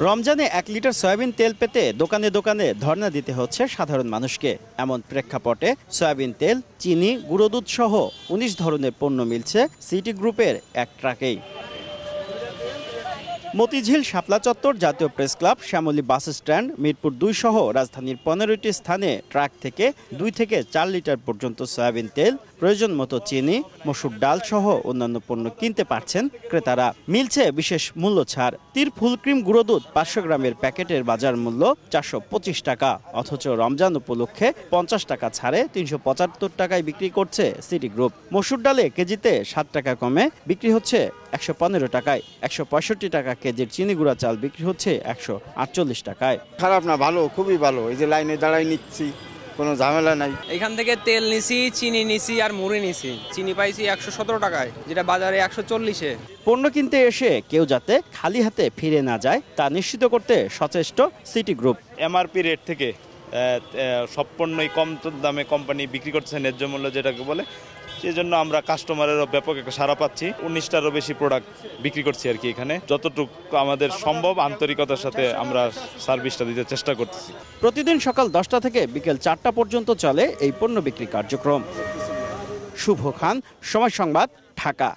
রমজানে 1 litre soybean তেল পেতে দোকানে দোকানে ধর্ণা দিতে হচ্ছে সাধারণ মানুষকে। এমন প্রেক্ষাপটে সয়াবিন তেল, চিনি, গুঁড়ো দুধ সহ 19 ধরনের পণ্য মিলছে সিটি গ্রুপের এক ট্রাকেই। মতিঝিল শাপলা চত্বর, জাতীয় press club, Shyamoli bus stand, Mirpur 2 সহ রাজধানীর 15টি স্থানে ট্রাক থেকে 2 থেকে 4 লিটার পর্যন্ত সয়াবিন তেল, প্রয়োজন মতো চিনি, মসুর ডাল সহ অন্যান্য পণ্য কিনতে পারছেন ক্রেতারা। মিলছে বিশেষ মূল্য ছাড়। তীর ফুলক্রিম গুঁড়ো দুধ 500 গ্রামের প্যাকেটের বাজার মূল্য 425 টাকা, অথচ রমজান উপলক্ষে 50 টাকা ছাড়ে 375 টাকায় বিক্রি করছে সিটি গ্রুপ। মসুর ডালে কেজিতে 7 টাকা কমে বিক্রি হচ্ছে 115 টাকায়। 165 টাকা কেজির চিনি গুঁড়া চাল বিক্রি হচ্ছে 148 টাকায়। খারাপ না, ভালো, খুবই ভালো। এই যে লাইনে দাঁড়াই নিচ্ছি, কোনো ঝামেলা নাই। এখান থেকে তেল নিছি, চিনি নিছি আর মুড়ি নিছি। চিনি পাইছি 117 টাকায়, যেটা বাজারে 140-এ। পণ্য কিনতে এসে কেউ যাতে খালি হাতে ফিরে না যায় তা নিশ্চিত করতে সচেষ্ট সিটি গ্রুপ। এমআরপি রেট থেকে সব পণ্যই কম দামে কোম্পানি বিক্রি করছে, ন্যায্য মূল্য যেটাকে বলে। সেই জন্য আমরা কাস্টমারেরও ব্যাপক একটা সাড়া পাচ্ছি। 19টারও বেশি প্রোডাক্ট বিক্রি করছি আর কি। এখানে যতটুকু আমাদের সম্ভব আন্তরিকতার সাথে আমরা সার্ভিসটা দিতে চেষ্টা করতেছি। প্রতিদিন সকাল 10টা থেকে বিকেল 4টা পর্যন্ত চলে এই পণ্য বিক্রি কার্যক্রম। শুভ খান, সময় সংবাদ, ঢাকা।